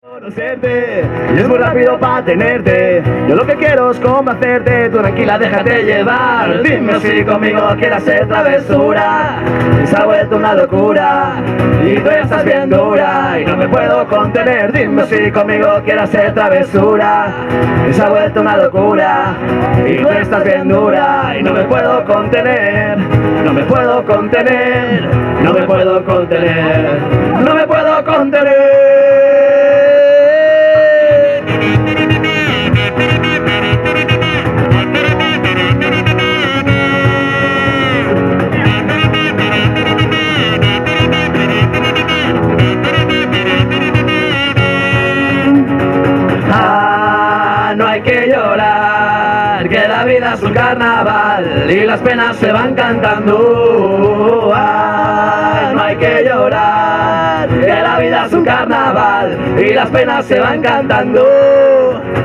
Conocerte, y es muy rápido para tenerte. Yo lo que quiero es complacerte. Tú tranquila, déjate llevar. Dime si conmigo quieres hacer travesura. Se ha vuelto una locura y tú ya estás bien dura y no me puedo contener. Dime si conmigo quieres hacer travesura. Se ha vuelto una locura y tú estás bien dura y no me puedo contener. No me puedo contener. No me puedo contener. No me puedo contener. No hay que llorar, que la vida es un carnaval y las penas se van cantando. No hay que llorar, que la vida es un carnaval y las penas se van cantando.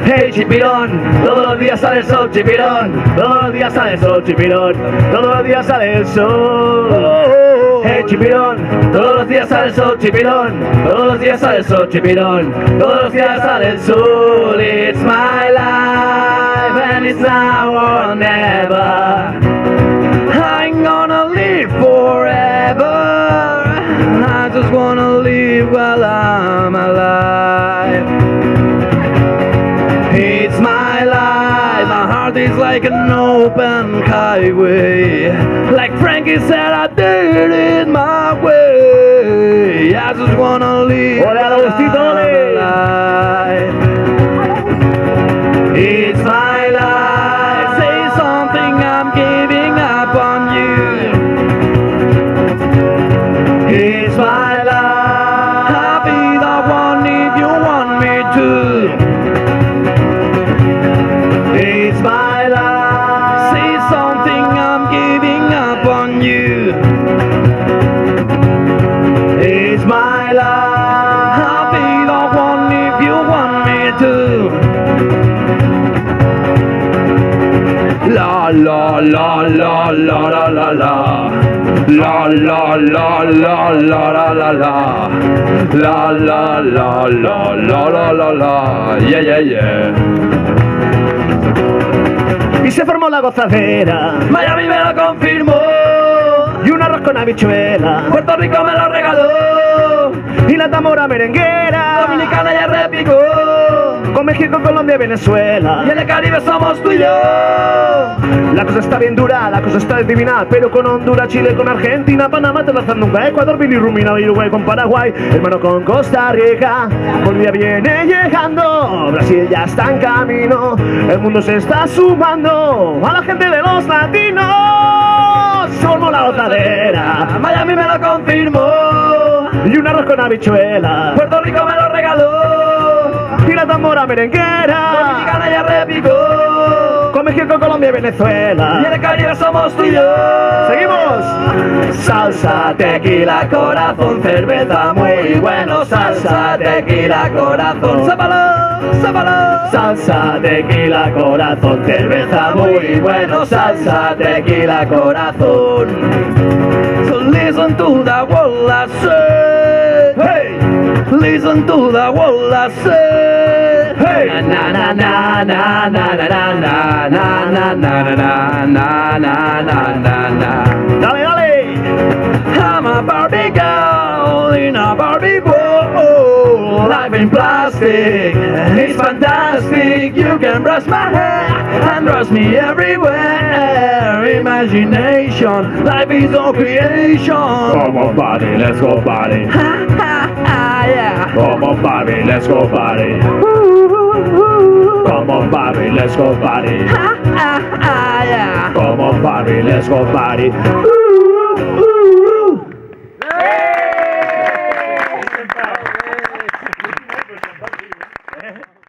Hey chipirón, todos los días sale el sol, chipirón, todos los días sale el sol, chipirón, todos los días sale el sol. Hey chipirón, todos los días sale el sol, chipirón, todos los días sale el sol, chipirón, todos los días sale el sol. It's my life and it's now or never. I'm gonna live forever. I just wanna live while I'm alive. It's my life, my heart is like an open highway. Like Frankie said, I did it my way. I just wanna live while I'm alive. It's my life, say something, I'm giving up on you. It's my life, I'll be the one if you want me to. It's my life, say something, I'm giving up on you. It's my life, I'll be the one if you want me to. La la la la la la la la. La la la la la la la la. La la la la la la la la. Yeah yeah yeah. Y se formó la gozadera. Miami me lo confirmó. Y un arroz con habichuela. Puerto Rico me lo regaló. Y la tambora merenguera. Dominicana ya repicó. Con México, Colombia y Venezuela. Y en el Caribe somos tú y yo. La cosa está bien dura, la cosa está divina. Pero con Honduras, Chile, con Argentina, Panamá, Tanzania, Ecuador, Belice, Rumania, Uruguay con Paraguay, hermano con Costa Rica. Bolivia viene llegando, Brasil ya está en camino. El mundo se está sumando a la gente de los latinos. Somos la gozadera. Miami me lo confirmó. Y un arroz con habichuela. Puerto Rico me lo regaló. Y la tambora merenguera. Dominicana ya repicó. Con México, Colombia y Venezuela. Y en el Caribe somos tú y yo. Seguimos. Salsa, tequila, corazón, cerveza muy bueno. Salsa, tequila, corazón. Sábalo, sábalo. Salsa, tequila, corazón, cerveza muy bueno. Salsa, tequila, corazón. So listen to the word I say. Hey. Listen to the word I say. Hey. Na na na na na na na na na na na na na na na. Dale, dale. I'm a Barbie girl in a Barbie world. Life in plastic, it's fantastic. You can brush my hair and brush me everywhere. Imagination, life is all creation. Come on, party, let's go party. Ha ha ha, yeah. Come on, Barbie, let's go party. Come on, Barbie, let's go party. Ha ha ha, yeah. Come on, Barbie, let's go party.